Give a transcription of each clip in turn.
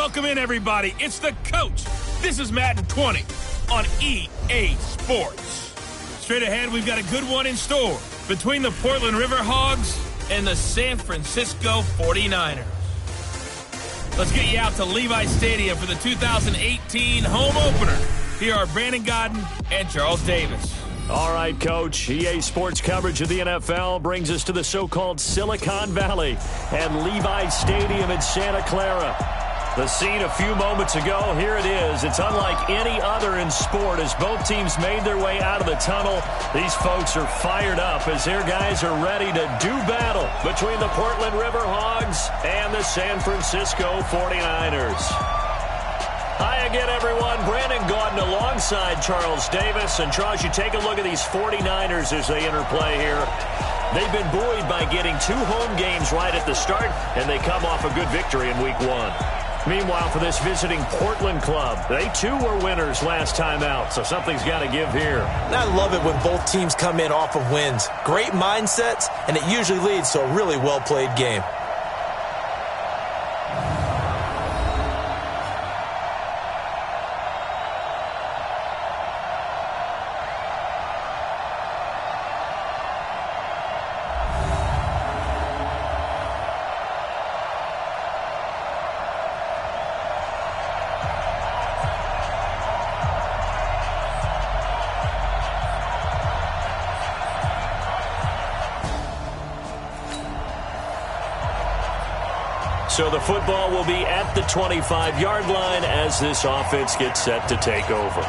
Welcome in, everybody. It's the coach. This is Madden 20 on EA Sports. Straight ahead, we've got a good one in store between the Portland Riverhogs and the San Francisco 49ers. Let's get you out to Levi Stadium for the 2018 home opener. Here are Brandon Godden and Charles Davis. All right, Coach. EA Sports coverage of the NFL brings us to the so-called Silicon Valley and Levi Stadium in Santa Clara. The scene a few moments ago, here it is. It's unlike any other in sport as both teams made their way out of the tunnel. These folks are fired up as their guys are ready to do battle between the Portland Riverhogs and the San Francisco 49ers. Hi again, everyone. Brandon Gaudin alongside Charles Davis. And, Charles, you take a look at these 49ers as they interplay here. They've been buoyed by getting 2 home games right at the start, and they come off a good victory in Week 1. Meanwhile, for this visiting Portland club, they too were winners last time out, so something's got to give here. And I love it when both teams come in off of wins. Great mindsets, and it usually leads to a really well-played game. So the football will be at the 25-yard line as this offense gets set to take over.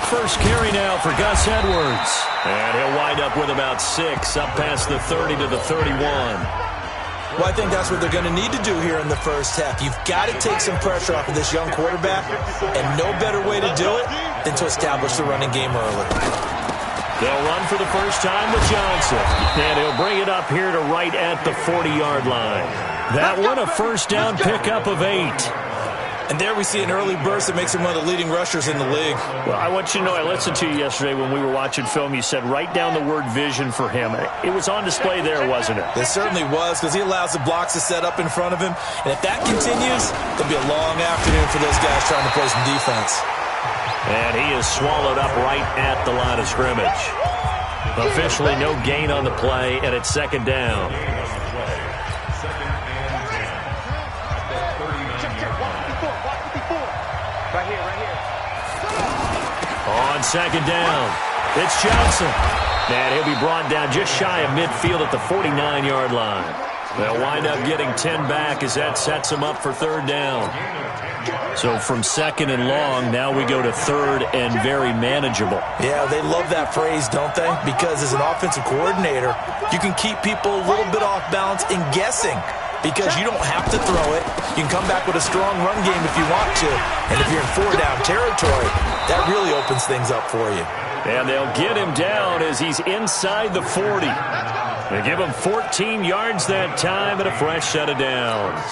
First carry now for Gus Edwards. And he'll wind up with about 6 up past the 30 to the 31. Well, I think that's what they're going to need to do here in the first half. You've got to take some pressure off of this young quarterback, and no better way to do it than to establish the running game early. They'll run for the first time with Johnson, and he'll bring it up here to right at the 40-yard line. That one, a first down pickup of 8. And there we see an early burst that makes him one of the leading rushers in the league. Well, I want you to know, I listened to you yesterday when we were watching film. You said write down the word vision for him. It was on display there, wasn't it? It certainly was, because he allows the blocks to set up in front of him. And if that continues, it'll be a long afternoon for those guys trying to play some defense. And he is swallowed up right at the line of scrimmage. Officially no gain on the play, and it's second down. On second down, it's Johnson. And he'll be brought down just shy of midfield at the 49-yard line. They'll wind up getting 10 back as that sets them up for third down. So from second and long, now we go to third and very manageable. Yeah, they love that phrase, don't they? Because as an offensive coordinator, you can keep people a little bit off balance in guessing. Because you don't have to throw it. You can come back with a strong run game if you want to. And if you're in 4-down territory, that really opens things up for you. And they'll get him down as he's inside the 40. They give him 14 yards that time and a fresh set of downs.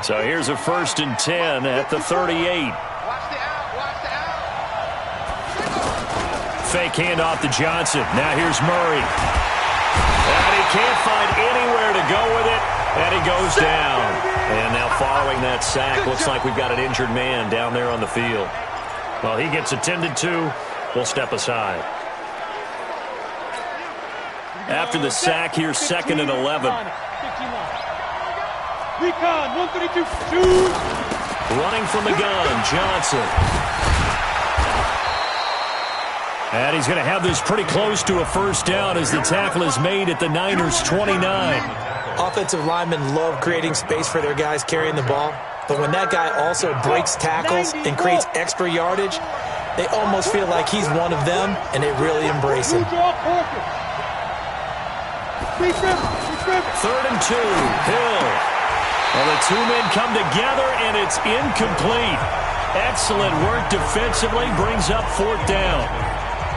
So here's a 1st and 10 at the 38. Fake handoff to Johnson. Now here's Murray. And he can't find anywhere to go with it. And he goes down. And now following that sack, looks like we've got an injured man down there on the field. Well, he gets attended to. We'll step aside. After the sack, here's 2nd and 11. Recon, 132, 2. Running from the gun, Johnson. And he's going to have this pretty close to a first down as the tackle is made at the Niners' 29. Offensive linemen love creating space for their guys carrying the ball. But when that guy also breaks tackles and creates extra yardage, they almost feel like he's one of them, and they really embrace him. 3rd and 2, Hill. Well, the 2 men come together, and it's incomplete. Excellent work defensively, brings up 4th down.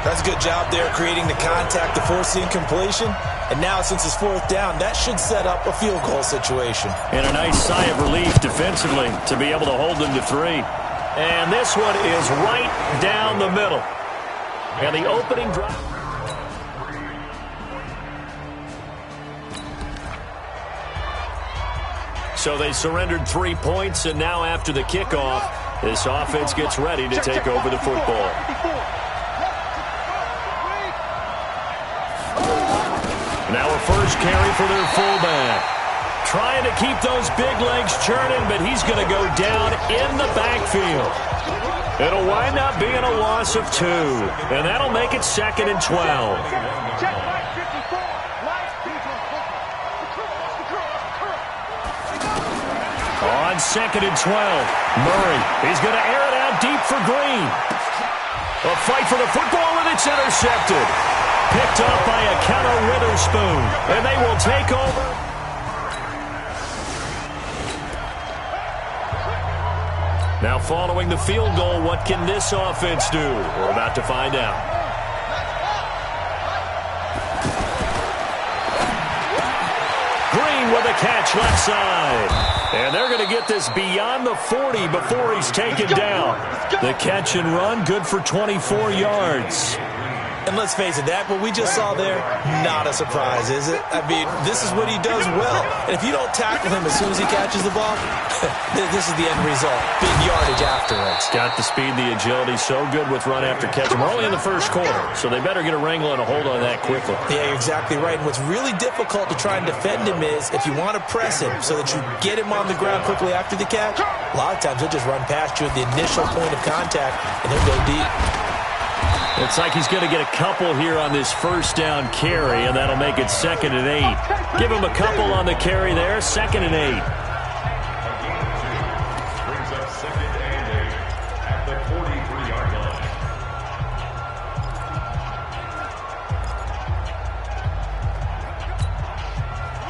That's a good job there creating the contact to force the incompletion. And now, since it's 4th down, that should set up a field goal situation. And a nice sigh of relief defensively to be able to hold them to 3. And this one is right down the middle. And the opening drive. So they surrendered 3 points, and now after the kickoff, this offense gets ready to take over the football. Now a first carry for their fullback. Trying to keep those big legs churning, but he's going to go down in the backfield. It'll wind up being a loss of 2, and that'll make it 2nd and 12. On 2nd and 12, Murray, he's going to air it out deep for Green. A fight for the football, and it's intercepted. Picked up by a Akenna Witherspoon, and they will take over. Now following the field goal, what can this offense do? We're about to find out. Green with a catch left side. And they're going to get this beyond the 40 before he's taken down. The catch and run, good for 24 yards. And let's face it, that what we just saw there, not a surprise, is it? I mean, this is what he does well. And if you don't tackle him as soon as he catches the ball, this is the end result. Big yardage afterwards. Got the speed, the agility, so good with run after catch. We're only in the first quarter, so they better get a wrangle and a hold on that quickly. Yeah, you're exactly right. And what's really difficult to try and defend him is if you want to press him so that you get him on the ground quickly after the catch, a lot of times he'll just run past you at the initial point of contact, and he'll go deep. Looks like he's going to get a couple here on this first down carry, and that'll make it 2nd and 8. Give him a couple on the carry there, 2nd and 8. Brings up 2nd and 8 at the 43-yard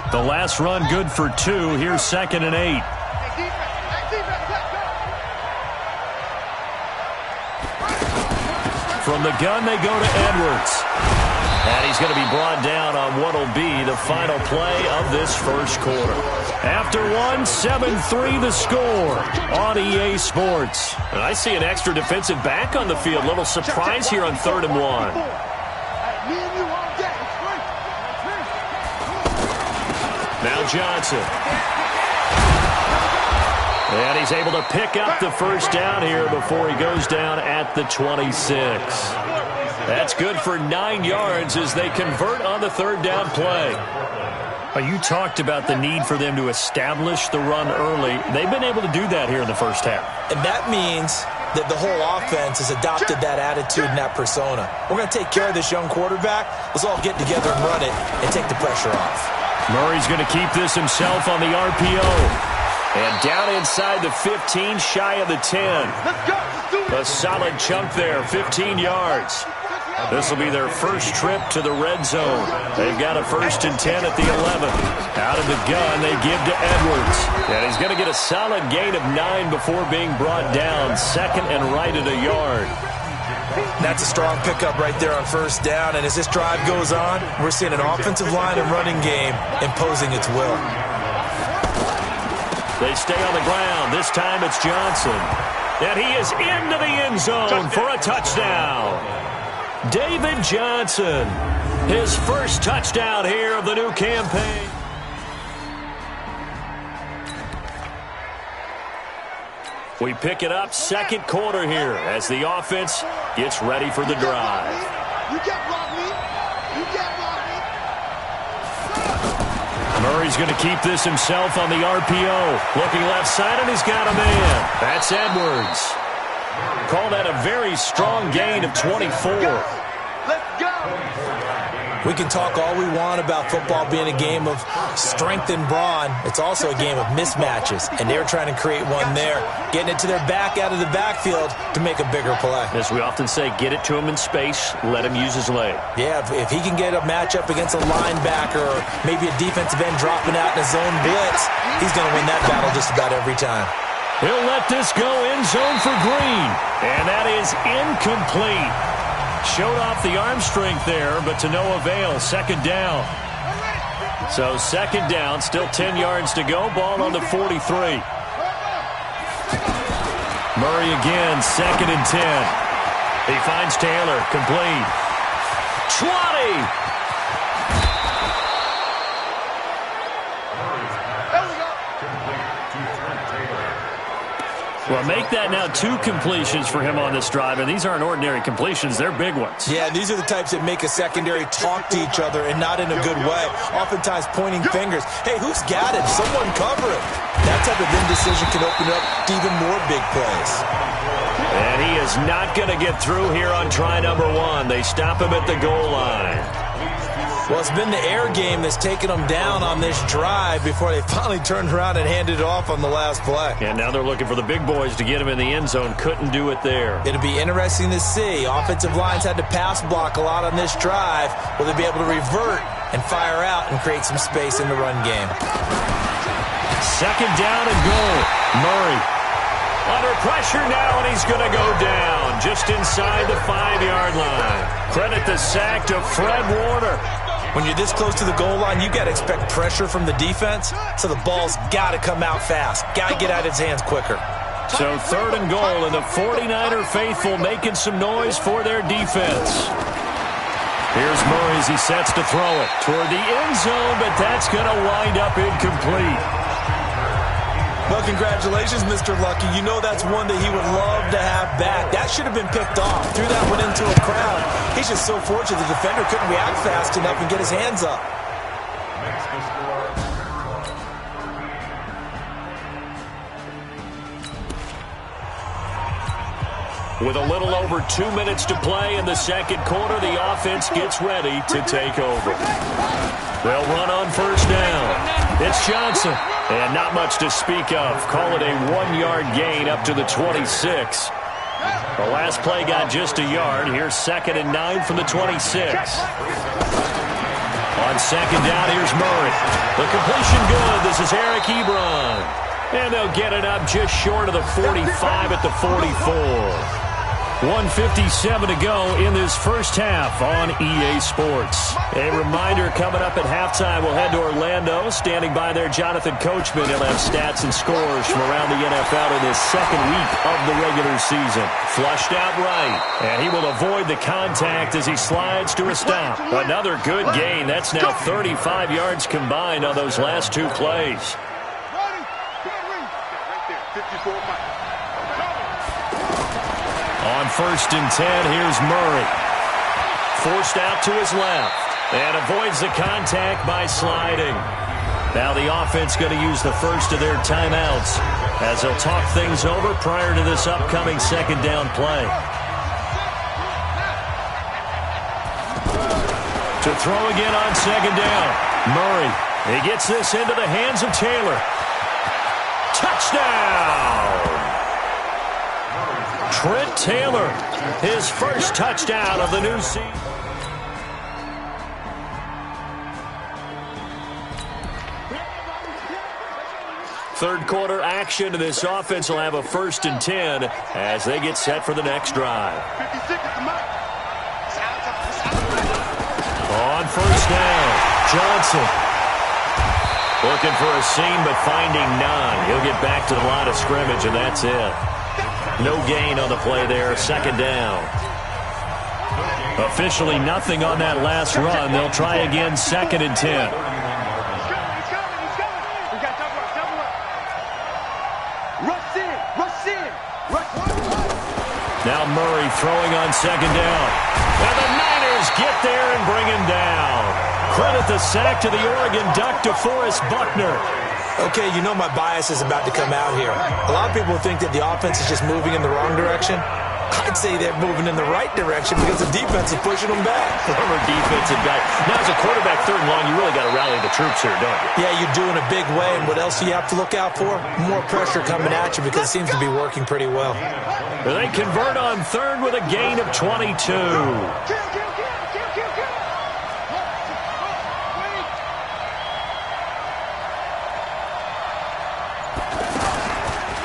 line. The last run good for 2. Here's 2nd and 8. From the gun, they go to Edwards. And he's going to be brought down on what will be the final play of this first quarter. After 7-3 the score on EA Sports. And I see an extra defensive back on the field. Little surprise here on 3rd and 1. Now Johnson. And he's able to pick up the first down here before he goes down at the 26. That's good for 9 yards as they convert on the 3rd down play. You talked about the need for them to establish the run early. They've been able to do that here in the first half. And that means that the whole offense has adopted that attitude and that persona. We're going to take care of this young quarterback. Let's all get together and run it and take the pressure off. Murray's going to keep this himself on the RPO. And down inside the 15, shy of the 10. A solid chunk there, 15 yards. This will be their first trip to the red zone. They've got a 1st and 10 at the 11. Out of the gun, they give to Edwards. And he's going to get a solid gain of 9 before being brought down. 2nd and right at a yard. That's a strong pickup right there on 1st down. And as this drive goes on, we're seeing an offensive line and running game imposing its will. They stay on the ground. This time it's Johnson. And he is into the end zone for a touchdown. David Johnson, his first touchdown here of the new campaign. We pick it up 2nd quarter here as the offense gets ready for the drive. You can't block me. You can't block me. Murray's going to keep this himself on the RPO. Looking left side, and he's got a man. That's Edwards. Call that a very strong gain of 24. Let's go. We can talk all we want about football being a game of strength and brawn. It's also a game of mismatches, and they're trying to create one there, getting it to their back out of the backfield to make a bigger play. As we often say, get it to him in space, let him use his leg. Yeah, if he can get a matchup against a linebacker or maybe a defensive end dropping out in a zone blitz, he's going to win that battle just about every time. He'll let this go end zone for Green, and that is incomplete. Showed off the arm strength there, but to no avail. 2nd down. So 2nd down, still 10 yards to go. Ball on the 43. Murray again, 2nd and 10. He finds Taylor, complete. 20! Well, make that now 2 completions for him on this drive, and these aren't ordinary completions. They're big ones. Yeah, these are the types that make a secondary talk to each other and not in a good way. Oftentimes pointing fingers. Hey, who's got it? Someone cover it. That type of indecision can open up to even more big plays. And he is not going to get through here on try number 1. They stop him at the goal line. Well, it's been the air game that's taken them down on this drive before they finally turned around and handed it off on the last play. And now they're looking for the big boys to get him in the end zone. Couldn't do it there. It'll be interesting to see. Offensive lines had to pass block a lot on this drive. Will they be able to revert and fire out and create some space in the run game? Second down and goal. Murray under pressure now, and he's going to go down just inside the 5-yard line. Credit the sack to Fred Warner. When you're this close to the goal line, you got to expect pressure from the defense, so the ball's got to come out fast. Got to get out of his hands quicker. So 3rd and goal, and the 49er faithful making some noise for their defense. Here's Murray as he sets to throw it toward the end zone, but that's going to wind up incomplete. Well, congratulations, Mr. Lucky. You know that's one that he would love to have back. That should have been picked off. Threw that one into a crowd. He's just so fortunate the defender couldn't react fast enough and get his hands up. With a little over 2 minutes to play in the second quarter, the offense gets ready to take over. They'll run on first down. It's Johnson. And not much to speak of. Call it a 1-yard gain up to the 26. The last play got just a yard. Here's 2nd and 9 from the 26. On second down, here's Murray. The completion good. This is Eric Ebron. And they'll get it up just short of the 45 at the 44. 1:57 to go in this first half on EA Sports. A reminder, coming up at halftime, we'll head to Orlando. Standing by there, Jonathan Coachman. He'll have stats and scores from around the NFL in this second week of the regular season. Flushed out right, and he will avoid the contact as he slides to a stop. Another good gain. That's now 35 yards combined on those last 2 plays. On 1st and 10, here's Murray. Forced out to his left and avoids the contact by sliding. Now the offense going to use the first of their timeouts as they'll talk things over prior to this upcoming second down play. To throw again on second down. Murray, he gets this into the hands of Taylor. Touchdown! Trent Taylor, his first touchdown of the new season. Third quarter action, and this offense will have a 1st and 10 as they get set for the next drive. On first down, Johnson. Looking for a seam, but finding none. He'll get back to the line of scrimmage, and that's it. No gain on the play there, second down. Officially nothing on that last run. They'll try again, 2nd and 10. Now Murray throwing on second down. And the Niners get there and bring him down. Credit the sack to the Oregon Duck, DeForest Buckner. Okay, you know my bias is about to come out here. A lot of people think that the offense is just moving in the wrong direction. I'd say they're moving in the right direction because the defense is pushing them back. Former defensive guy. Now, as a quarterback, 3rd and long, you really got to rally the troops here, don't you? Yeah, you do in a big way. And what else do you have to look out for? More pressure coming at you because it seems to be working pretty well. They convert on 3rd with a gain of 22.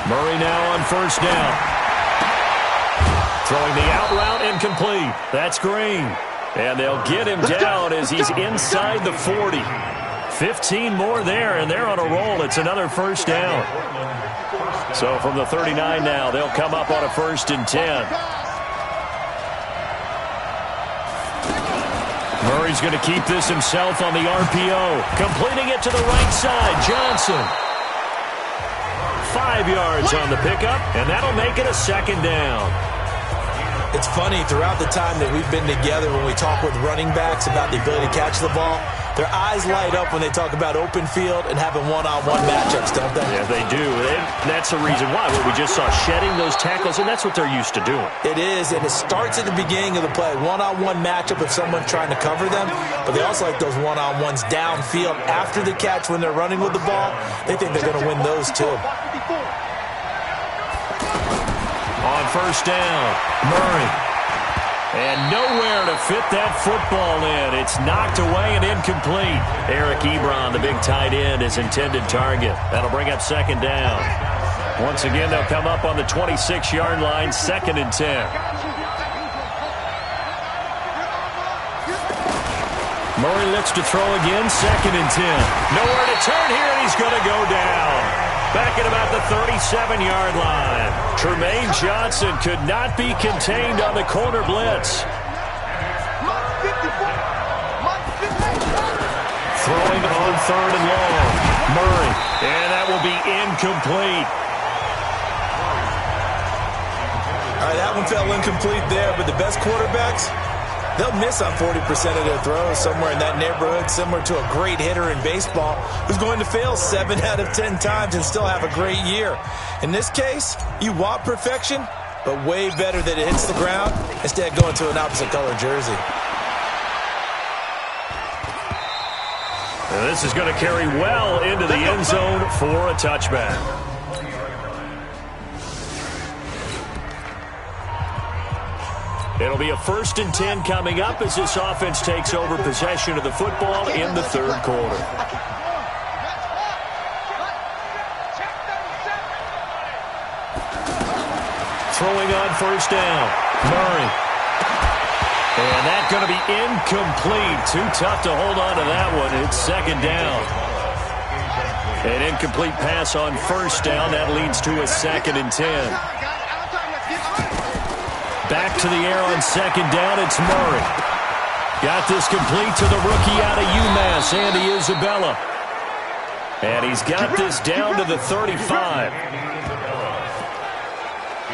Murray now on first down. Throwing the out route incomplete. That's Green. And they'll get him down as he's inside the 40. 15 more there, and they're on a roll. It's another first down. So from the 39 now, they'll come up on a 1st and 10. Murray's going to keep this himself on the RPO. Completing it to the right side, Johnson. 5 yards on the pickup, and that'll make it a second down. It's funny, throughout the time that we've been together, when we talk with running backs about the ability to catch the ball, their eyes light up when they talk about open field and having one-on-one matchups, don't they? Yeah, they do. And that's the reason why. What we just saw, shedding those tackles, and that's what they're used to doing. It is, and it starts at the beginning of the play. One-on-one matchup if someone's trying to cover them, but they also like those one-on-ones downfield after the catch when they're running with the ball. They think they're going to win those too. On first down, Murray. And nowhere to fit that football in. It's knocked away and incomplete. Eric Ebron, the big tight end, his intended target. That'll bring up second down. Once again, they'll come up on the 26-yard line, 2nd and 10. Murray looks to throw again, 2nd and 10. Nowhere to turn here, and he's going to go down. Back at about the 37-yard line. Tremaine Johnson could not be contained on the corner blitz. Throwing on 3rd and long. Murray. And that will be incomplete. All right, that one fell incomplete there, but the best quarterbacks, they'll miss on 40% of their throws, somewhere in that neighborhood, similar to a great hitter in baseball who's going to fail 7 out of 10 times and still have a great year. In this case, you want perfection, but way better that it hits the ground instead of going to an opposite color jersey. And this is going to carry well into the end zone for a touchback. It'll be a 1st and 10 coming up as this offense takes over possession of the football in the 3rd quarter. Throwing on first down, Murray. And that's going to be incomplete. Too tough to hold on to that one. It's 2nd down. An incomplete pass on first down. That leads to a 2nd and 10. Back to the air on 2nd down, it's Murray. Got this complete to the rookie out of UMass, Andy Isabella. And he's got this down to the 35.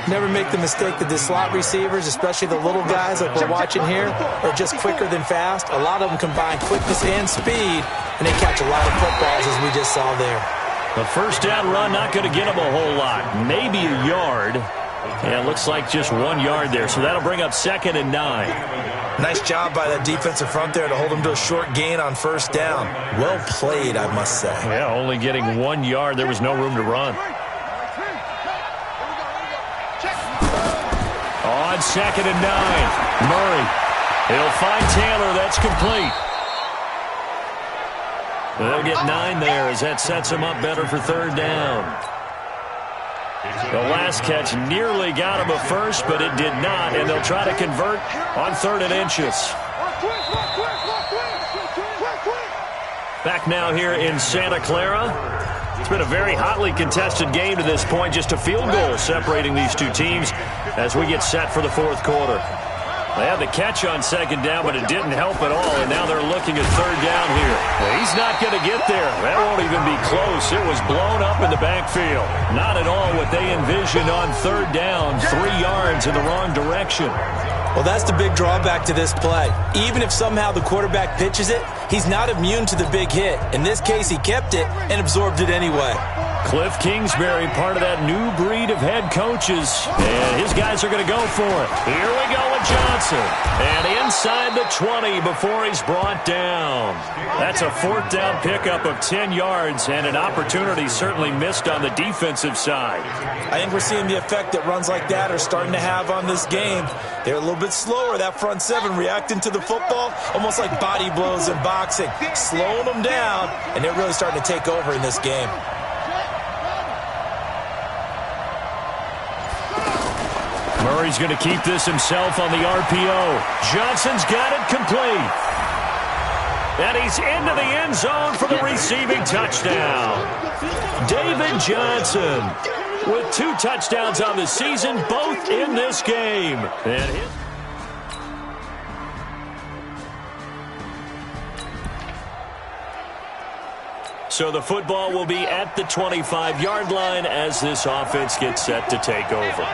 Never make the mistake that the slot receivers, especially the little guys like we're watching here, are just quicker than fast. A lot of them combine quickness and speed, and they catch a lot of footballs, as we just saw there. The first down run not going to get them a whole lot. Maybe a yard. And it looks like just 1 yard there, so that'll bring up 2nd and 9. Nice job by that defensive front there to hold them to a short gain on first down. Well played, I must say. Yeah, only getting 1 yard. There was no room to run. On 2nd and 9, Murray. He'll find Taylor. That's complete. They'll get 9 there as that sets him up better for 3rd down. The last catch nearly got him a first, but it did not, and they'll try to convert on 3rd and inches. Back now here in Santa Clara. It's been a very hotly contested game to this point. Just a field goal separating these two teams as we get set for the 4th quarter. They had the catch on 2nd down, but it didn't help at all, and now they're looking at 3rd down here. Well, he's not going to get there. That won't even be close. It was blown up in the backfield. Not at all what they envisioned on 3rd down, 3 yards in the wrong direction. Well, that's the big drawback to this play. Even if somehow the quarterback pitches it, he's not immune to the big hit. In this case, he kept it and absorbed it anyway. Cliff Kingsbury, part of that new breed of head coaches. And his guys are going to go for it. Here we go with Johnson. And inside the 20 before he's brought down. That's a 4th down pickup of 10 yards and an opportunity certainly missed on the defensive side. I think we're seeing the effect that runs like that are starting to have on this game. They're a little bit slower, that front 7, reacting to the football, almost like body blows in boxing, slowing them down, and they're really starting to take over in this game. Murray's going to keep this himself on the RPO. Johnson's got it complete. And he's into the end zone for the receiving touchdown. David Johnson with 2 touchdowns on the season, both in this game. And So the football will be at the 25-yard line as this offense gets set to take over.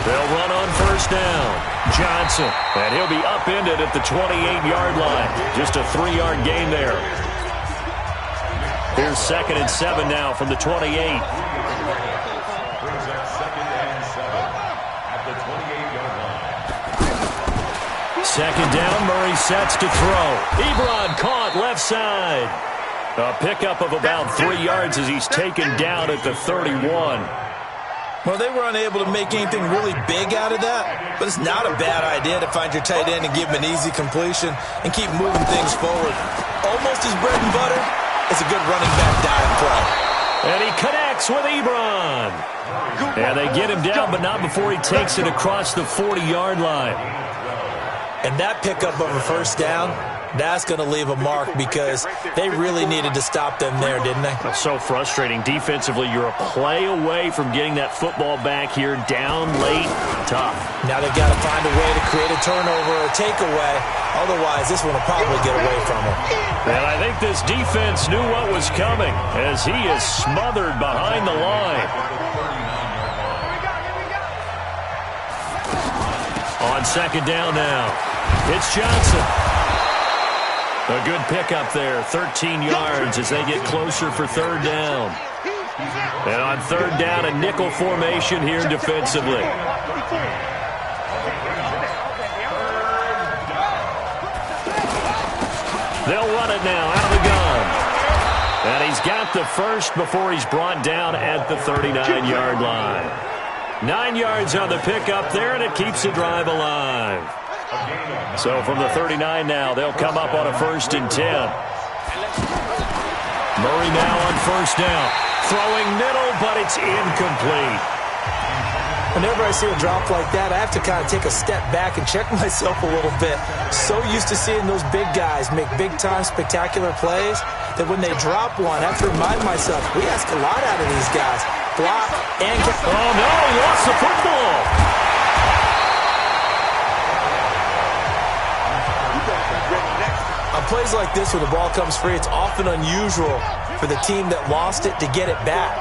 They'll run on first down. Johnson, and he'll be upended at the 28-yard line. Just a 3-yard gain there. Here's 2nd and 7 now from the 28. Brings up 2nd and 7 at the 28-yard line. 2nd down, Murray sets to throw. Ebron caught left side. A pickup of about 3 yards as he's taken down at the 31. Well, they were unable to make anything really big out of that, but it's not a bad idea to find your tight end and give him an easy completion and keep moving things forward. Almost his bread and butter. It's a good running back dive play. And he connects with Ebron. And they get him down, but not before he takes it across the 40-yard line. And that pickup of a first down, that's going to leave a mark because they really needed to stop them there, didn't they? So frustrating. Defensively, you're a play away from getting that football back here down late. Tough. Now they've got to find a way to create a turnover or a takeaway. Otherwise, this one will probably get away from them. And I think this defense knew what was coming as he is smothered behind the line. On 2nd down now, it's Johnson. A good pickup there, 13 yards as they get closer for 3rd down. And on 3rd down, a nickel formation here defensively. They'll run it now out of the gun. And he's got the first before he's brought down at the 39-yard line. 9 yards on the pickup there, and it keeps the drive alive. So from the 39 now, they'll come up on a 1st and 10. Murray now on 1st down. Throwing middle, but it's incomplete. Whenever I see a drop like that, I have to kind of take a step back and check myself a little bit. So used to seeing those big guys make big-time spectacular plays that when they drop one, I have to remind myself, we ask a lot out of these guys. Block and get... Oh, no, he lost the football. On plays like this where the ball comes free, it's often unusual for the team that lost it to get it back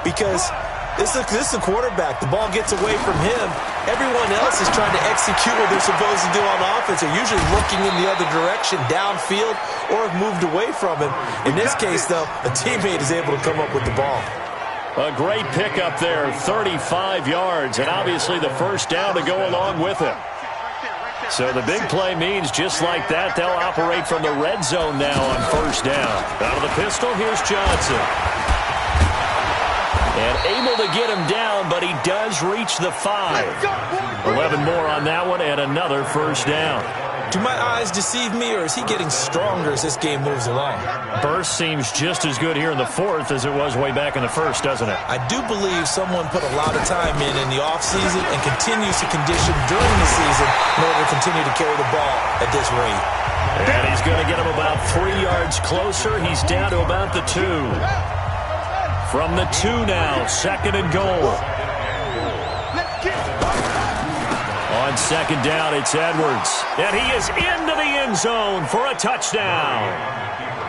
because this is the quarterback. The ball gets away from him. Everyone else is trying to execute what they're supposed to do on offense. They're usually looking in the other direction, downfield, or have moved away from him. In this case, though, a teammate is able to come up with the ball. A great pickup there, 35 yards, and obviously the first down to go along with it. So the big play means just like that, they'll operate from the red zone now on 1st down. Out of the pistol, here's Johnson. And able to get him down, but he does reach the 5. 11 more on that one, and another 1st down. Do my eyes deceive me, or is he getting stronger as this game moves along? Burst seems just as good here in the 4th as it was way back in the 1st, doesn't it? I do believe someone put a lot of time in the offseason and continues to condition during the season in order to continue to carry the ball at this rate. And he's going to get him about 3 yards closer. He's down to about the 2. From the 2 now, 2nd and goal. On 2nd down, it's Edwards. And he is into the end zone for a touchdown.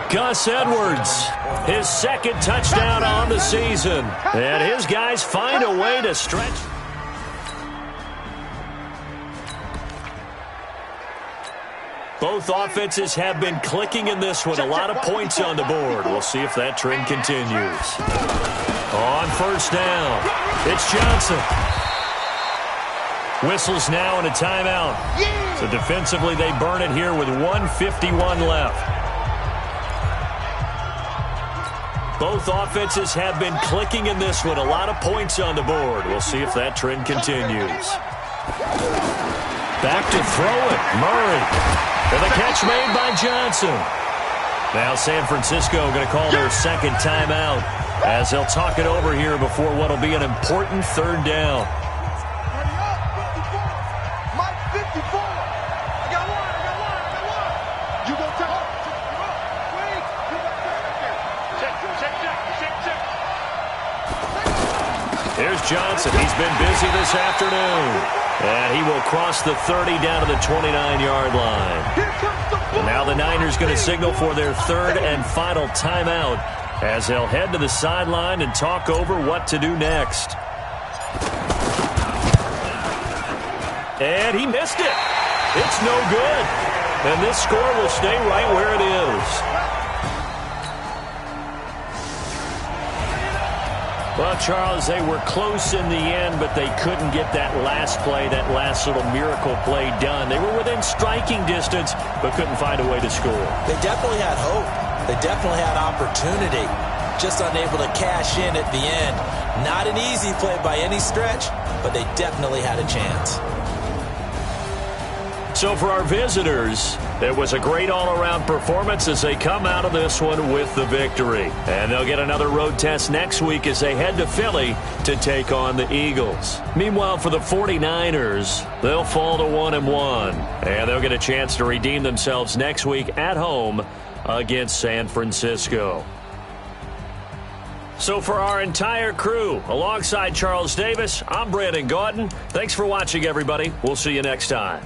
Gus Edwards, his 2nd touchdown on the season. And his guys find a way to stretch. Both offenses have been clicking in this one. A lot of points on the board. We'll see if that trend continues. On 1st down, it's Johnson. Whistles now and a timeout. So defensively, they burn it here with 1:51 left. Both offenses have been clicking in this one. A lot of points on the board. We'll see if that trend continues. Back to throw it. Murray. And the catch made by Johnson. Now San Francisco going to call their 2nd timeout as they'll talk it over here before what will be an important 3rd down. Here's Johnson. He's been busy this afternoon. And he will cross the 30 down to the 29-yard line. And Now the Niners going to signal for their third and final timeout as they'll head to the sideline and talk over what to do next. And he missed it. It's no good. And this score will stay right where it is. Well, Charles, they were close in the end, but they couldn't get that last play, that last little miracle play done. They were within striking distance, but couldn't find a way to score. They definitely had hope. They definitely had opportunity. Just unable to cash in at the end. Not an easy play by any stretch, but they definitely had a chance. So for our visitors, it was a great all-around performance as they come out of this one with the victory. And they'll get another road test next week as they head to Philly to take on the Eagles. Meanwhile, for the 49ers, they'll fall to 1-1. And they'll get a chance to redeem themselves next week at home against San Francisco. So for our entire crew, alongside Charles Davis, I'm Brandon Gaudin. Thanks for watching, everybody. We'll see you next time.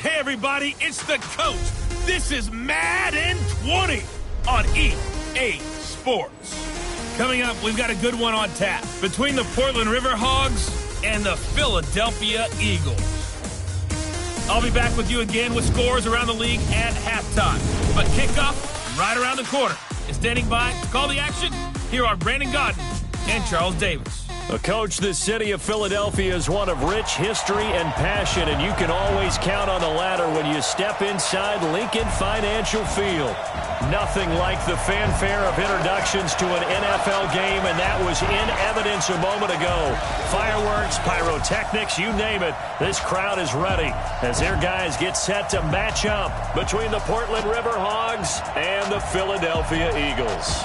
Hey, everybody, it's the coach. This is Madden 20 on EA Sports. Coming up, we've got a good one on tap between the Portland Riverhogs and the Philadelphia Eagles. I'll be back with you again with scores around the league at halftime. But kickoff right around the corner. And standing by to call the action, here are Brandon Gaudin and Charles Davis. Coach, the city of Philadelphia is one of rich history and passion, and you can always count on the latter when you step inside Lincoln Financial Field. Nothing like the fanfare of introductions to an NFL game, and that was in evidence a moment ago. Fireworks, pyrotechnics, you name it, this crowd is ready as their guys get set to match up between the Portland Riverhogs and the Philadelphia Eagles.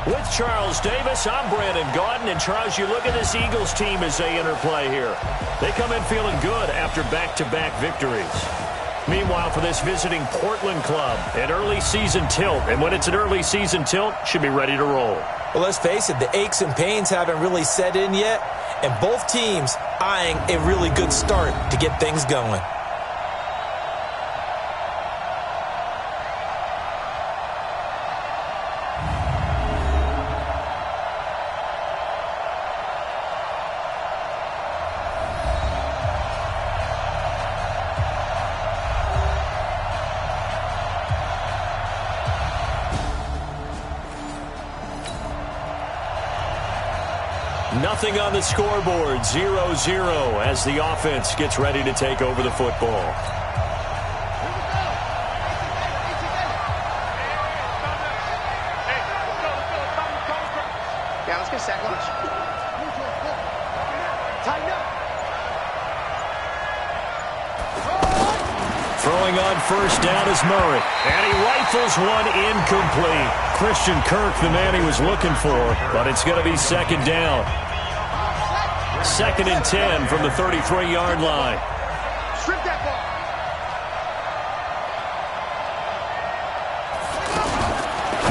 With Charles Davis, I'm Brandon Gaudin. And Charles, you look at this Eagles team as they interplay here. They come in feeling good after back-to-back victories. Meanwhile, for this visiting Portland club, an early season tilt. And when it's an early season tilt, should be ready to roll. Well, let's face it, the aches and pains haven't really set in yet. And both teams eyeing a really good start to get things going. Nothing on the scoreboard, 0-0 as the offense gets ready to take over the football. Yeah, let's get sack lunch. Tighten up. Throwing on first down is Murray, and he rifles one incomplete. Christian Kirk, the man he was looking for, but it's going to be second down. 2nd and 10 from the 33-yard line. Strip that ball.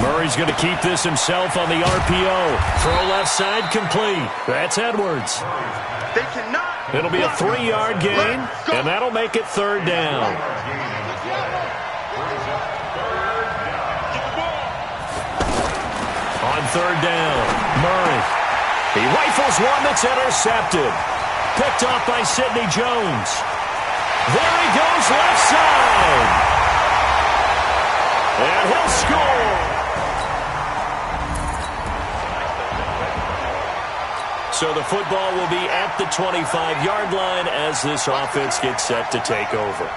Murray's going to keep this himself on the RPO. Throw left side complete. That's Edwards. They cannot. It'll be a 3-yard gain, and that'll make it third down. On third down, Murray. He rifles one that's intercepted. Picked off by Sidney Jones. There he goes left side. And he'll score. So the football will be at the 25-yard line as this offense gets set to take over.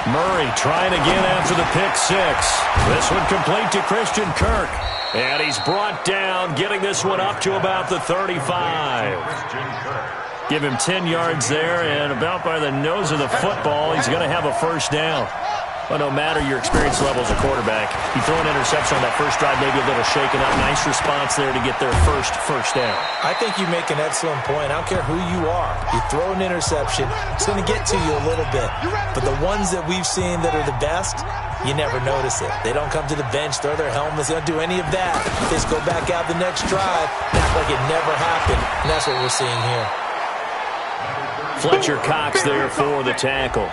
Murray trying again after the pick six. This one complete to Christian Kirk. And he's brought down, getting this one up to about the 35. Give him 10 yards there, and about by the nose of the football, he's going to have a first down. But no matter your experience level as a quarterback, you throw an interception on that first drive, maybe a little shaken up. Nice response there to get their first down. I think you make an excellent point. I don't care who you are. You throw an interception, it's going to get to you a little bit. But the ones that we've seen that are the best, you never notice it. They don't come to the bench, throw their helmets. They don't do any of that. They just go back out the next drive and act like it never happened. And that's what we're seeing here. Fletcher Cox there for the tackle.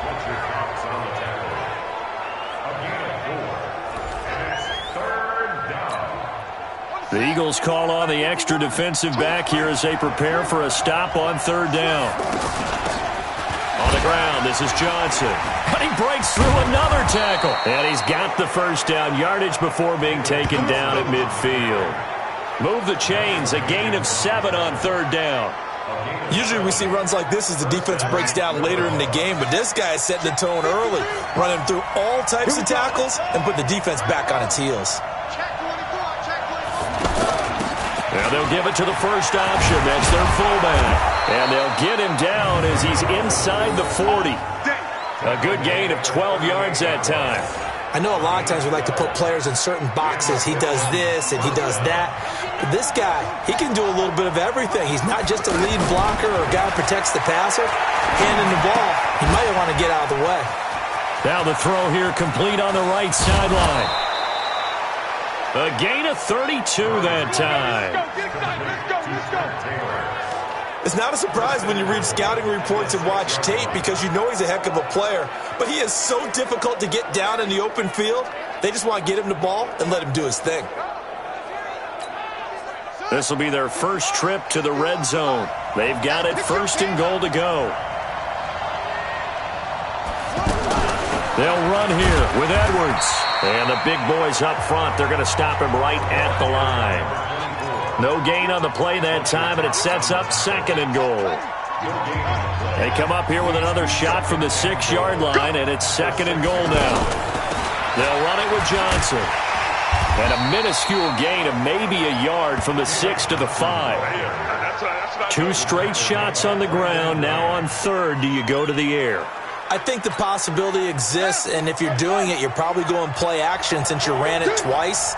The Eagles call on the extra defensive back here as they prepare for a stop on third down. On the ground, this is Johnson. And he breaks through another tackle. And he's got the first down yardage before being taken down at midfield. Move the chains, a gain of 7 on third down. Usually we see runs like this as the defense breaks down later in the game, but this guy is setting the tone early, running through all types of tackles and put the defense back on its heels. Now they'll give it to the first option. That's their fullback. And they'll get him down as he's inside the 40. A good gain of 12 yards that time. I know a lot of times we like to put players in certain boxes. He does this and he does that. But this guy, he can do a little bit of everything. He's not just a lead blocker or a guy who protects the passer. Handing the ball, he might want to get out of the way. Now the throw here complete on the right sideline. A gain of 32 that time. It's not a surprise when you read scouting reports and watch tape because you know he's a heck of a player. But he is so difficult to get down in the open field. They just want to get him the ball and let him do his thing. This will be their first trip to the red zone. They've got it 1st and goal to go. They'll run here with Edwards. And the big boys up front, they're going to stop him right at the line. No gain on the play that time, and it sets up 2nd and goal. They come up here with another shot from the 6-yard line, and it's 2nd and goal now. They'll run it with Johnson. And a minuscule gain of maybe a yard from the 6 to the 5. 2 straight shots on the ground. Now on 3rd, do you go to the air? I think the possibility exists, and if you're doing it, you're probably going play action since you ran it twice.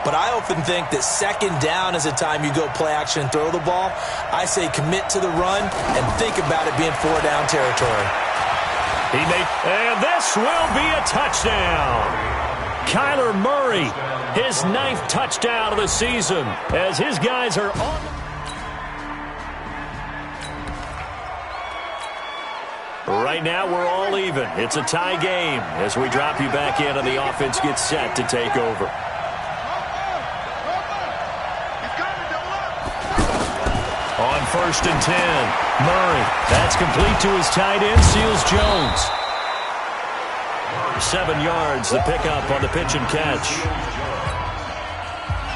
But I often think that 2nd down is the time you go play action and throw the ball. I say commit to the run and think about it being 4-down territory. And this will be a touchdown. Kyler Murray, his 9th touchdown of the season as his guys are on. Right now, we're all even. It's a tie game as we drop you back in and the offense gets set to take over. On 1st and 10, Murray. That's complete to his tight end, Seals Jones. 7 yards, the pickup on the pitch and catch.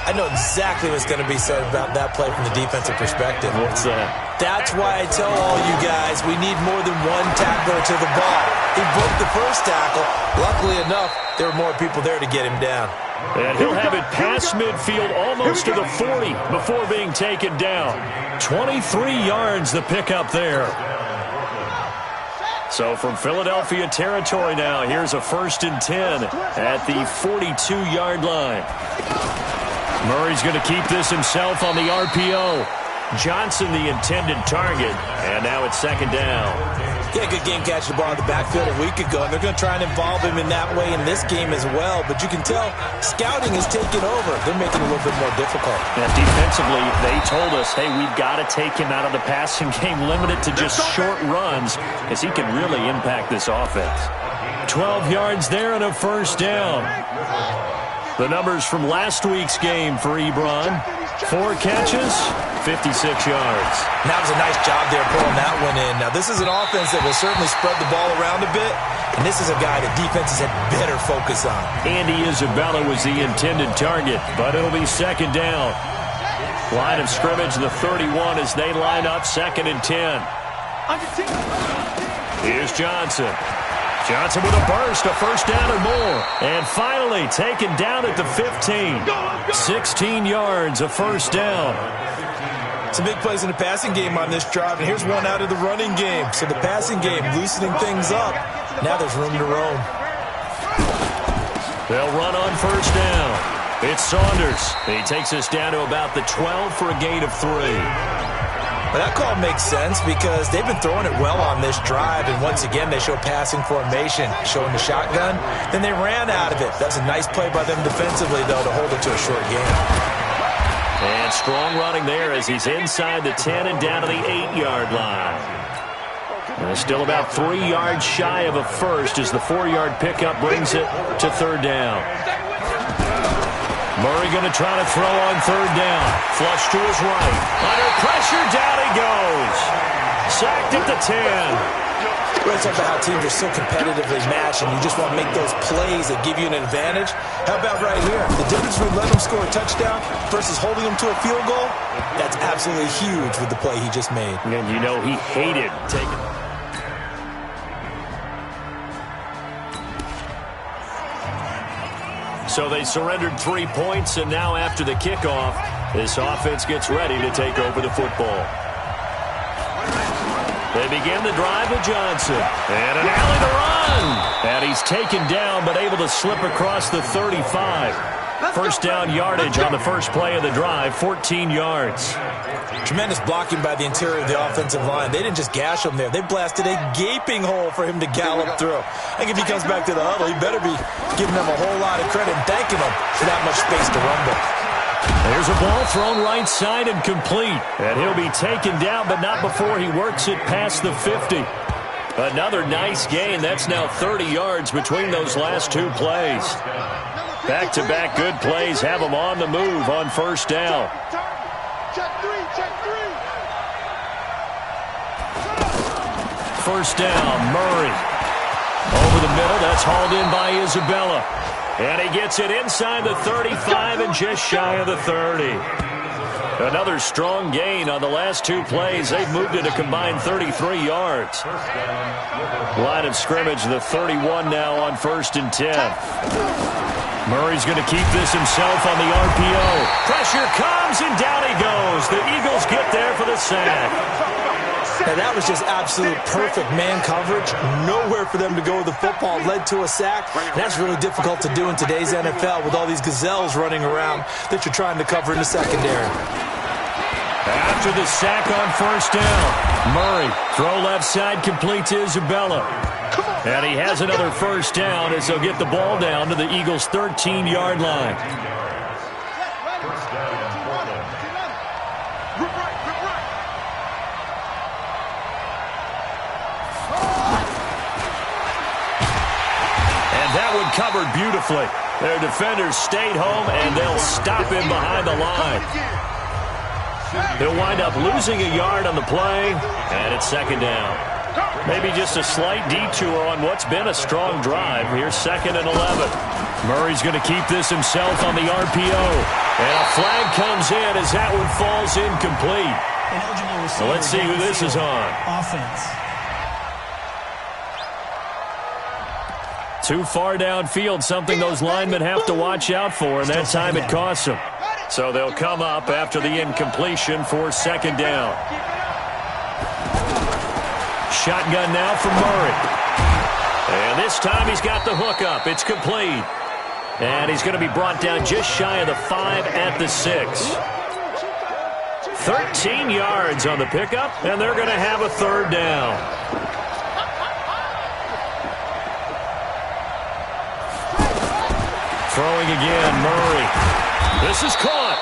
I know exactly what's going to be said about that play from the defensive perspective. What's that? That's why I tell all you guys we need more than one tackler to the ball. He broke the first tackle. Luckily enough, there were more people there to get him down. And he'll have it past midfield almost to the 40 before being taken down. 23 yards the pickup there. So from Philadelphia territory now, here's a 1st and 10 at the 42-yard line. Murray's going to keep this himself on the RPO. Johnson the intended target, and now it's 2nd down. He had a good game catching the ball in the backfield a week ago, and they're going to try and involve him in that way in this game as well. But you can tell scouting is taking over. They're making it a little bit more difficult. And defensively, they told us, hey, we've got to take him out of the passing game, limit it to just short runs, because he can really impact this offense. 12 yards there and a 1st down. The numbers from last week's game for Ebron. 4 catches, 56 yards. And that was a nice job there pulling that one in. Now, this is an offense that will certainly spread the ball around a bit, and this is a guy that defenses had better focus on. Andy Isabella was the intended target, but it'll be 2nd down. Line of scrimmage, the 31 as they line up 2nd and 10. Here's Johnson. Johnson with a burst, a 1st down or more. And finally taken down at the 15. 16 yards, a 1st down. Some big plays in the passing game on this drive, and here's one out of the running game. So the passing game loosening things up. Now there's room to roam. They'll run on 1st down. It's Saunders. He takes us down to about the 12 for a gain of 3. Well, that call makes sense because they've been throwing it well on this drive, and once again they show passing formation, showing the shotgun. Then they ran out of it. That's a nice play by them defensively, though, to hold it to a short game. And strong running there as he's inside the 10 and down to the 8-yard line. And still about 3 yards shy of a first as the 4-yard pickup brings it to 3rd down. Murray going to try to throw on 3rd down. Flush to his right. Under pressure, down he goes. Sacked at the 10. We're talking about how teams are so competitively matched, and you just want to make those plays that give you an advantage. How about right here? The difference between letting them score a touchdown versus holding them to a field goal, that's absolutely huge with the play he just made. And you know he hated taking... So they surrendered 3 points, and now after the kickoff, this offense gets ready to take over the football. They begin the drive with Johnson. And an alley to run. And he's taken down, but able to slip across the 35. 1st down yardage on the first play of the drive, 14 yards. Tremendous blocking by the interior of the offensive line. They didn't just gash him there. They blasted a gaping hole for him to gallop through. I think if he comes back to the huddle, he better be giving them a whole lot of credit and thanking them for that much space to rumble. There's a ball thrown right side and complete. And he'll be taken down, but not before he works it past the 50. Another nice gain. That's now 30 yards between those last 2 plays. Back-to-back good plays have them on the move on 1st down. Check 3, check 3. 1st down, Murray. Over the middle, that's hauled in by Isabella. And he gets it inside the 35 and just shy of the 30. Another strong gain on the last two plays. They've moved it a combined 33 yards. Line of scrimmage, the 31 now on 1st and 10. Murray's going to keep this himself on the RPO. Pressure comes, and down he goes. The Eagles get there for the sack. And that was just absolute perfect man coverage. Nowhere for them to go with the football. Led to a sack. And that's really difficult to do in today's NFL with all these gazelles running around that you're trying to cover in the secondary. After the sack on 1st down, Murray, throw left side, complete to Isabella. And he has another 1st down as they'll get the ball down to the Eagles' 13-yard line. And that one covered beautifully. Their defenders stayed home, and they'll stop him behind the line. He'll wind up losing a yard on the play, and it's 2nd down. Maybe just a slight detour on what's been a strong drive. Here's 2nd and 11. Murray's going to keep this himself on the RPO. And a flag comes in as that one falls incomplete. Well, let's see who this is on. Offense. Too far downfield, something those linemen have to watch out for, and that time it costs them. So they'll come up after the incompletion for 2nd down. Shotgun now from Murray. And this time he's got the hook up. It's complete. And he's going to be brought down just shy of the 5 at the 6. 13 yards on the pickup, and they're going to have a 3rd down. Throwing again, Murray. This is caught.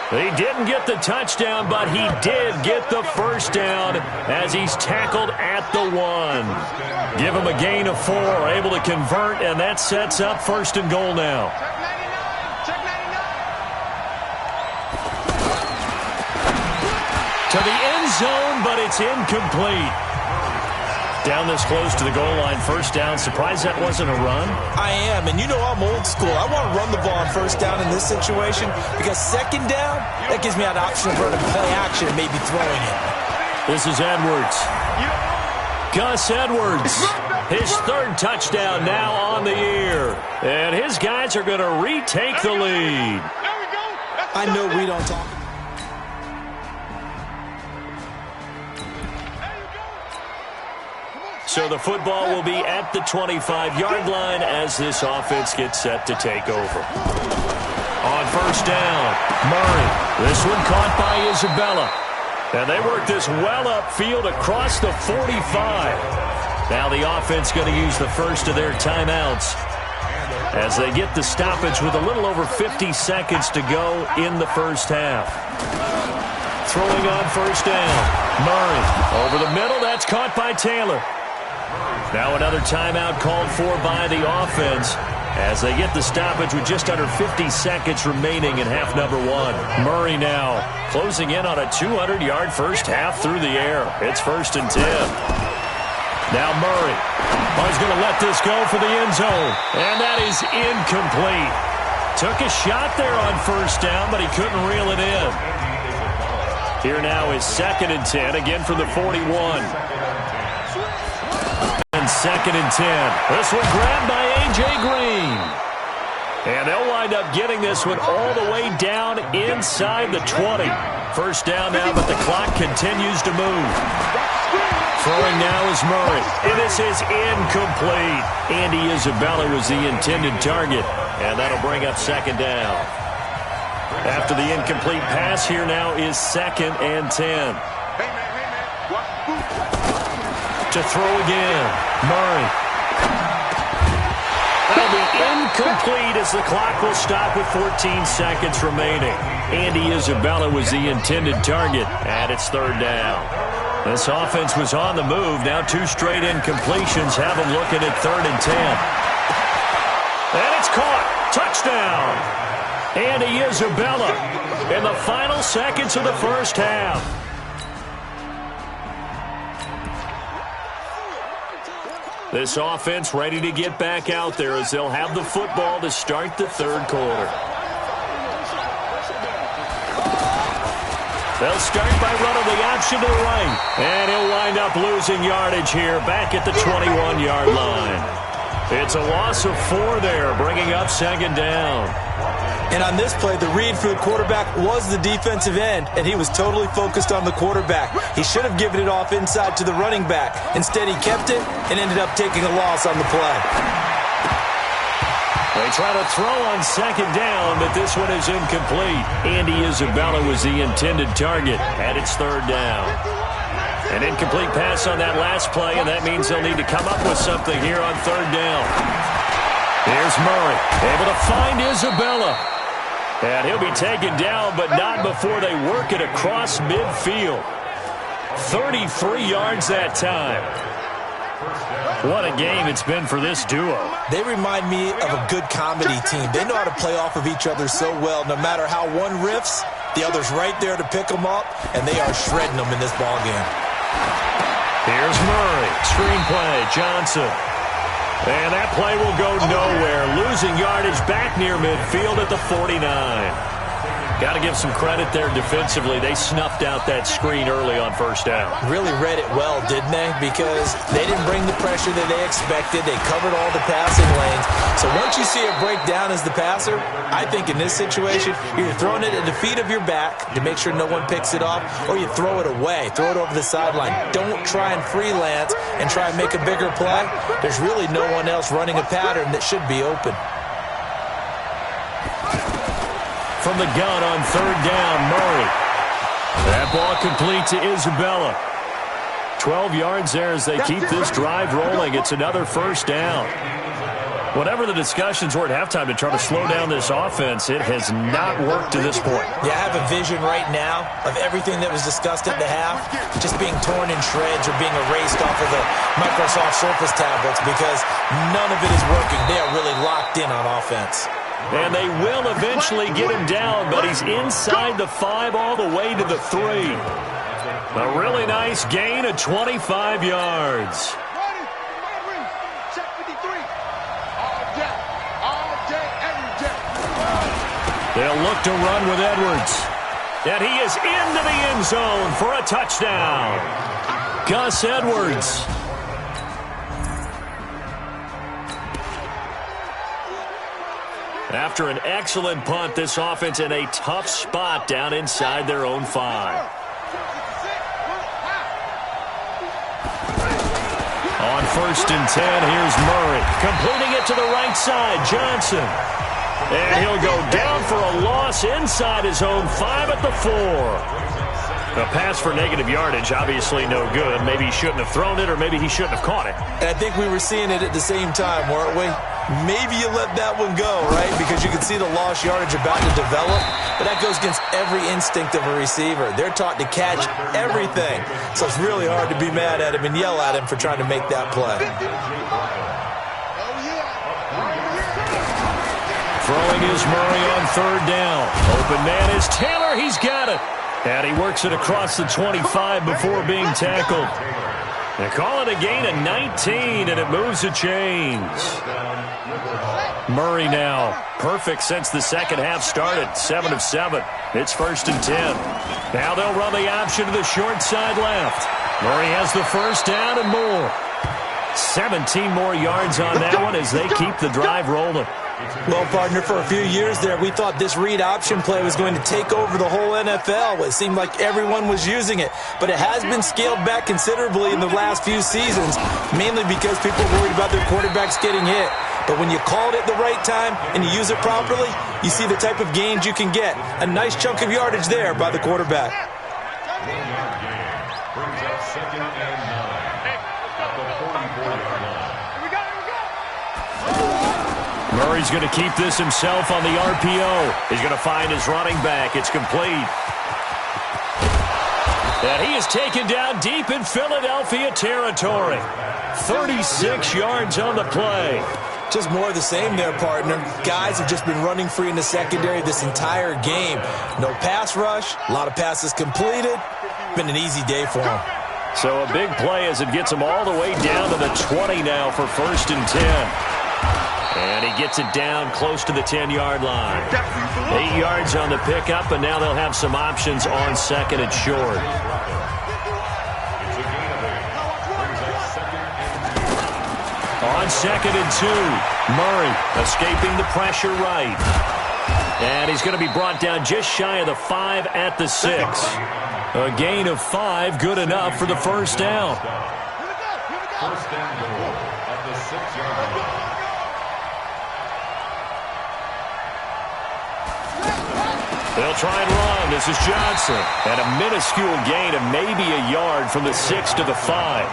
He didn't get the touchdown, but he did get the 1st down as he's tackled at the 1. Give him a gain of 4, able to convert, and that sets up 1st and goal now. To the end zone, but it's incomplete. Down this close to the goal line, 1st down. Surprised that wasn't a run? I am, and you know I'm old school. I want to run the ball on 1st down in this situation because 2nd down, that gives me an option of running play action and maybe throwing it. This is Edwards. Gus Edwards, his 3rd touchdown now on the year. And his guys are going to retake the lead. I know we don't talk. So the football will be at the 25-yard line as this offense gets set to take over. On 1st down, Murray. This one caught by Isabella. And they work this well upfield across the 45. Now the offense going to use the first of their timeouts as they get the stoppage with a little over 50 seconds to go in the 1st half. Throwing on 1st down, Murray. Over the middle, that's caught by Taylor. Now another timeout called for by the offense as they get the stoppage with just under 50 seconds remaining in half number 1. Murray now closing in on a 200-yard 1st half through the air. It's 1st and 10. Now Murray. He's going to let this go for the end zone. And that is incomplete. Took a shot there on 1st down, but he couldn't reel it in. Here now is 2nd and 10, again from the 41. 2nd and 10. This one grabbed by A.J. Green. And they'll wind up getting this one all the way down inside the 20. 1st down now, but the clock continues to move. Throwing now is Murray. And this is incomplete. Andy Isabella was the intended target. And that'll bring up 2nd down. After the incomplete pass, here now is 2nd and 10. To throw again, Murray. That'll be incomplete as the clock will stop with 14 seconds remaining. Andy Isabella was the intended target, and it's 3rd down. This offense was on the move. Now 2 straight incompletions have them looking at 3rd and 10. And it's caught. Touchdown. Andy Isabella in the final seconds of the 1st half. This offense ready to get back out there as they'll have the football to start the 3rd quarter. They'll start by running the option to the right. And he'll wind up losing yardage here back at the 21-yard line. It's a loss of 4 there, bringing up second down. And on this play, the read for the quarterback was the defensive end, and he was totally focused on the quarterback. He should have given it off inside to the running back. Instead, he kept it and ended up taking a loss on the play. They try to throw on second down, but this one is incomplete. Andy Isabella was the intended target, and it's third down. An incomplete pass on that last play, and that means they'll need to come up with something here on third down. Here's Murray, able to find Isabella. And he'll be taken down, but not before they work it across midfield. 33 yards that time. What a game it's been for this duo. They remind me of a good comedy team. They know how to play off of each other so well. No matter how one riffs, the other's right there to pick them up, and they are shredding them in this ballgame. Here's Murray. Screenplay, Johnson. And that play will go nowhere. Losing yardage back near midfield at the 49. Got to give some credit there defensively. They snuffed out that screen early on first down. Really read it well, didn't they? Because they didn't bring the pressure that they expected. They covered all the passing lanes. So once you see it break down as the passer, I think in this situation, you're throwing it at the feet of your back to make sure no one picks it off, or you throw it away, throw it over the sideline. Don't try and freelance and try and make a bigger play. There's really no one else running a pattern that should be open. From the gun on third down, Murray. That ball complete to Isabella. 12 yards there as they keep this drive rolling. It's another first down. Whatever the discussions were at halftime to try to slow down this offense, it has not worked to this point. Yeah, I have a vision right now of everything that was discussed at the half just being torn in shreds or being erased off of the Microsoft Surface tablets because none of it is working. They are really locked in on offense. And they will eventually get him down, but he's inside the 5 all the way to the 3. A really nice gain of 25 yards. Check 53. All day, every day. They'll look to run with Edwards. And he is into the end zone for a touchdown. Gus Edwards. After an excellent punt, this offense in a tough spot down inside their own 5. On first and 10, here's Murray. Completing it to the right side, Johnson. And he'll go down for a loss inside his own 5 at the 4. A pass for negative yardage, obviously no good. Maybe he shouldn't have thrown it, or maybe he shouldn't have caught it. And I think we were seeing it at the same time, weren't we? Maybe you let that one go, right? Because you can see the lost yardage about to develop. But that goes against every instinct of a receiver. They're taught to catch everything. So it's really hard to be mad at him and yell at him for trying to make that play. Throwing is Murray on third down. Open man is Taylor. He's got it. And he works it across the 25 before being tackled. They call it a gain of 19, and it moves the chains. Murray now, perfect since the second half started, 7 of 7. It's first and 10. Now they'll run the option to the short side left. Murray has the first down and more. 17 more yards on that one as they keep the drive rolling. Well, partner, for a few years there, we thought this read option play was going to take over the whole NFL. It seemed like everyone was using it, but it has been scaled back considerably in the last few seasons, mainly because people are worried about their quarterbacks getting hit. But when you call it at the right time and you use it properly, you see the type of gains you can get. A nice chunk of yardage there by the quarterback. Brings up second and 9 at the 44-yard line. Murray's going to keep this himself on the RPO. He's going to find his running back. It's complete. And he is taken down deep in Philadelphia territory. 36 yards on the play. Just more of the same there, partner. Guys have just been running free in the secondary this entire game. No pass rush, a lot of passes completed. Been an easy day for them. So a big play as it gets them all the way down to the 20 now for first and 10. And he gets it down close to the 10-yard line. 8 yards on the pickup, and now they'll have some options on second and short. On second and 2, Murray escaping the pressure right. And he's going to be brought down just shy of the 5 at the 6. A gain of 5, good enough for the first down. First down goal at the 6-yard line. They'll try and run. This is Johnson. And a minuscule gain of maybe a yard from the 6 to the 5.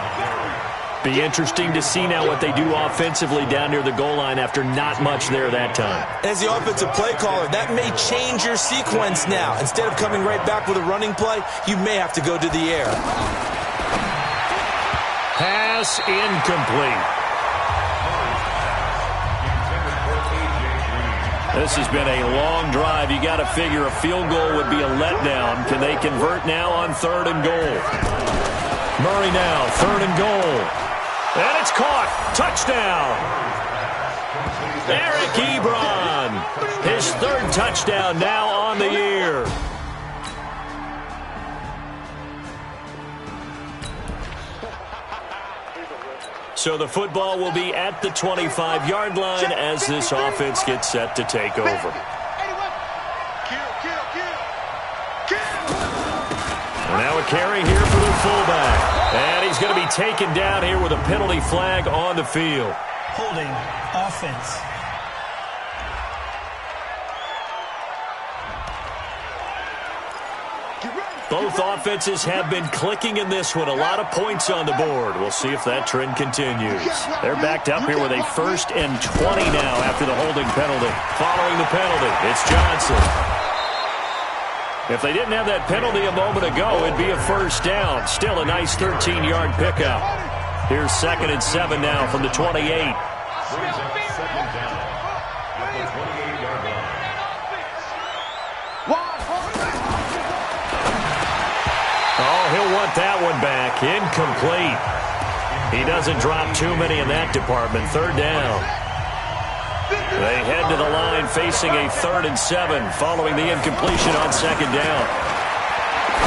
Be interesting to see now what they do offensively down near the goal line after not much there that time. As the offensive play caller, that may change your sequence now. Instead of coming right back with a running play, you may have to go to the air. Pass incomplete. This has been a long drive. You got to figure a field goal would be a letdown. Can they convert now on 3rd and goal? Murray now, 3rd and goal. And it's caught. Touchdown. Eric Ebron. His 3rd touchdown now on the year. So the football will be at the 25-yard line as this offense gets set to take over. Now a carry here for the fullback. And he's going to be taken down here with a penalty flag on the field. Holding offense. Both offenses have been clicking in this one. A lot of points on the board. We'll see if that trend continues. They're backed up here with a 1st and 20 now after the holding penalty. Following the penalty, it's Johnson. If they didn't have that penalty a moment ago, it'd be a first down. Still a nice 13-yard pickup. Here's 2nd and 7 now from the 28. Brings up 2nd down at the 28-yard line. Oh, he'll want that one back. Incomplete. He doesn't drop too many in that department. 3rd down. They head to the line facing a 3rd and 7 following the incompletion on 2nd down.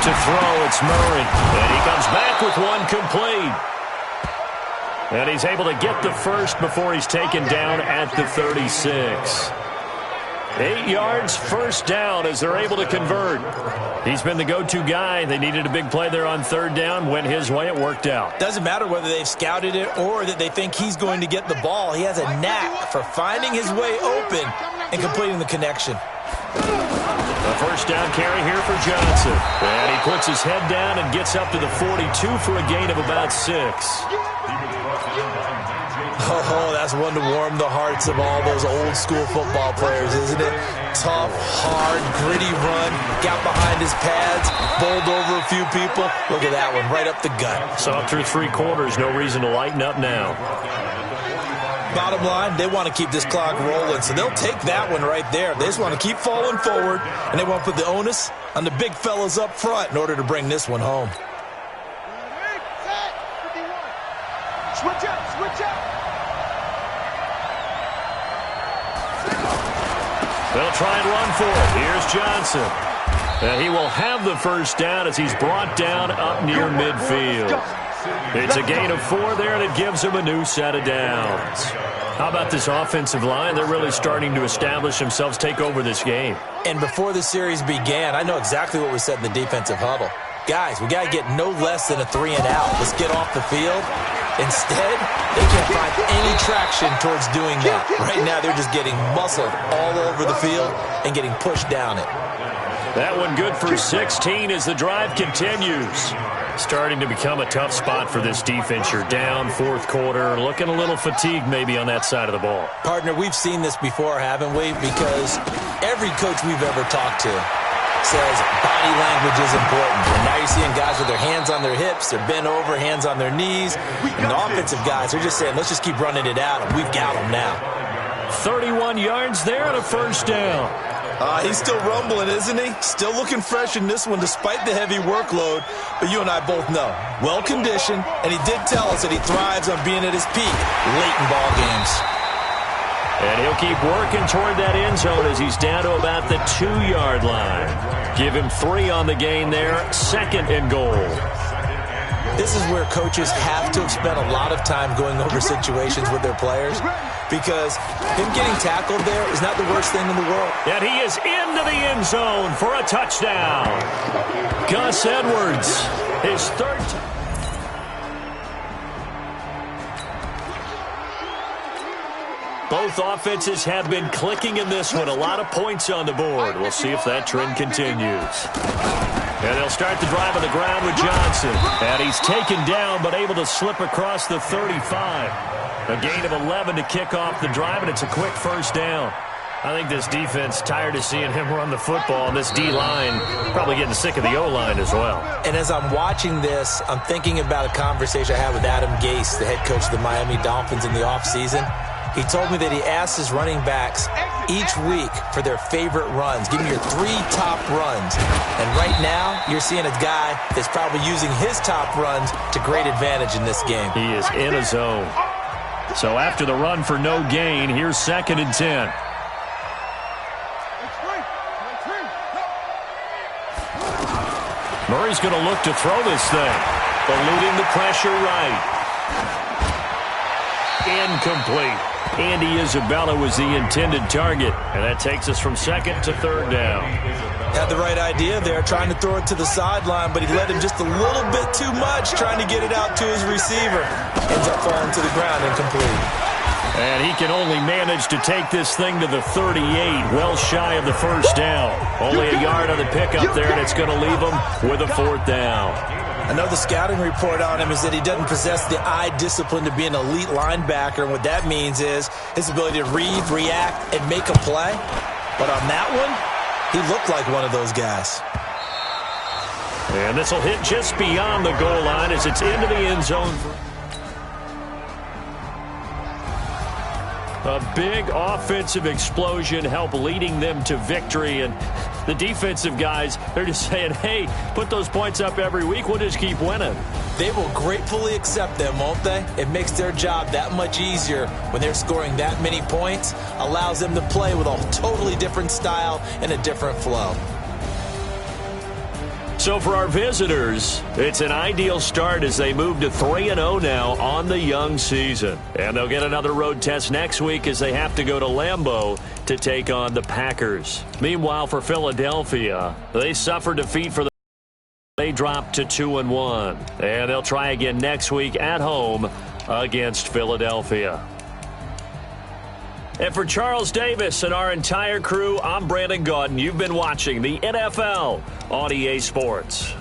To throw, it's Murray. And he comes back with one complete. And he's able to get the first before he's taken down at the 36. 8 yards, first down as they're able to convert. He's been the go-to guy. They needed a big play there on 3rd down. Went his way. It worked out. Doesn't matter whether they've scouted it or that they think he's going to get the ball. He has a knack for finding his way open and completing the connection. A first down carry here for Johnson. And he puts his head down and gets up to the 42 for a gain of about 6. Oh, that's one to warm the hearts of all those old school football players, isn't it? Tough, hard, gritty run, got behind his pads, bowled over a few people. Look at that one, right up the gut. Saw through 3 quarters, no reason to lighten up now. Bottom line, they want to keep this clock rolling, so they'll take that one right there. They just want to keep falling forward, and they want to put the onus on the big fellas up front in order to bring this one home. Switch up, switch up. They'll try and run for it. Here's Johnson. He will have the first down as he's brought down up near midfield. It's a gain of 4 there, and it gives him a new set of downs. How about this offensive line? They're really starting to establish themselves, take over this game. And before the series began, I know exactly what was said in the defensive huddle. Guys, we got to get no less than a 3 and out. Let's get off the field. Instead, they can't find any traction towards doing that. Right now, they're just getting muscled all over the field and getting pushed down it. That one good for 16 as the drive continues. Starting to become a tough spot for this defense. You're down 4th quarter, looking a little fatigued maybe on that side of the ball. Partner, we've seen this before, haven't we? Because every coach we've ever talked to says body language is important. And now you're seeing guys with their hands on their hips, they're bent over, hands on their knees. And the offensive guys are just saying, let's just keep running it at them. We've got them now. 31 yards there and a first down. He's still rumbling, isn't he? Still looking fresh in this one despite the heavy workload. But you and I both know, well-conditioned, and he did tell us that he thrives on being at his peak late in ball games. And he'll keep working toward that end zone as he's down to about the 2-yard line. Give him 3 on the gain there, 2nd and goal. This is where coaches have to have spent a lot of time going over situations with their players, because him getting tackled there is not the worst thing in the world. And he is into the end zone for a touchdown. Gus Edwards, his 3rd. Both offenses have been clicking in this one. A lot of points on the board. We'll see if that trend continues. And they'll start the drive on the ground with Johnson. And he's taken down but able to slip across the 35. A gain of 11 to kick off the drive, and it's a quick first down. I think this defense tired of seeing him run the football, and this D-line probably getting sick of the O-line as well. And as I'm watching this, I'm thinking about a conversation I had with Adam Gase, the head coach of the Miami Dolphins in the offseason. He told me that he asked his running backs each week for their favorite runs. Give me your 3 top runs. And right now, you're seeing a guy that's probably using his top runs to great advantage in this game. He is in a zone. So after the run for no gain, here's 2nd and 10. Murray's going to look to throw this thing. Eluding the pressure right. Incomplete. Andy Isabella was the intended target, and that takes us from 2nd to 3rd down. Had the right idea there, trying to throw it to the sideline, but he let him just a little bit too much, trying to get it out to his receiver. Ends up falling to the ground, incomplete. And he can only manage to take this thing to the 38, well shy of the first down. Only a yard on the pickup there, and it's going to leave him with a 4th down. Another scouting report on him is that he doesn't possess the eye discipline to be an elite linebacker, and what that means is his ability to read, react, and make a play. But on that one, he looked like one of those guys. And this will hit just beyond the goal line as it's into the end zone. A big offensive explosion helped leading them to victory, and the defensive guys, they're just saying, hey, put those points up every week, we'll just keep winning. They will gratefully accept them, won't they? It makes their job that much easier when they're scoring that many points, allows them to play with a totally different style and a different flow. So for our visitors, it's an ideal start as they move to 3-0 now on the young season. And they'll get another road test next week as they have to go to Lambeau to take on the Packers. Meanwhile, for Philadelphia, they suffered defeat for the they dropped to 2-1. And they'll try again next week at home against Philadelphia. And for Charles Davis and our entire crew, I'm Brandon Gaudin. You've been watching the NFL on EA Sports.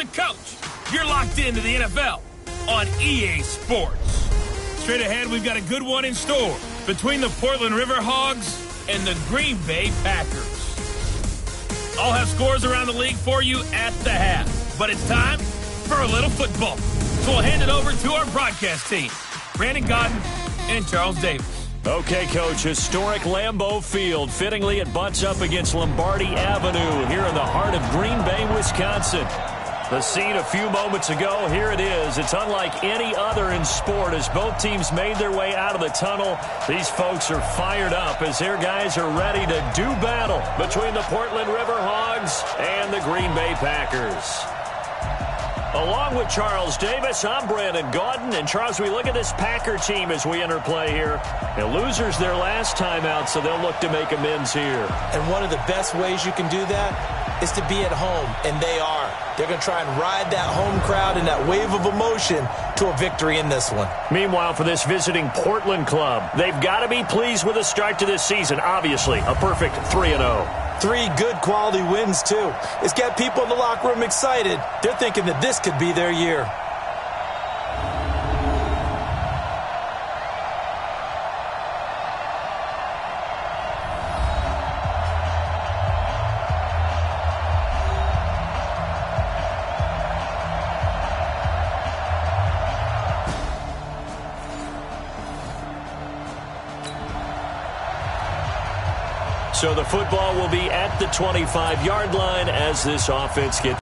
the coach. You're locked into the NFL on EA Sports. Straight ahead, we've got a good one in store between the Portland Riverhogs and the Green Bay Packers. I'll have scores around the league for you at the half, but it's time for a little football. So we'll hand it over to our broadcast team, Brandon Godden and Charles Davis. Okay, Coach, historic Lambeau Field. Fittingly, it butts up against Lombardi Avenue here in the heart of Green Bay, Wisconsin. The scene a few moments ago, here it is. It's unlike any other in sport as both teams made their way out of the tunnel. These folks are fired up as their guys are ready to do battle between the Portland Riverhogs and the Green Bay Packers. Along with Charles Davis, I'm Brandon Gaudin. And, Charles, we look at this Packer team as we enter play here. The losers their last time out, so they'll look to make amends here. And one of the best ways you can do that is to be at home, and they are. They're going to try and ride that home crowd and that wave of emotion to a victory in this one. Meanwhile, for this visiting Portland club, they've got to be pleased with the start to this season. Obviously, a perfect 3-0. 3 good quality wins, too. It's got people in the locker room excited. They're thinking that this could be their year. So the football will be at the 25-yard line as this offense gets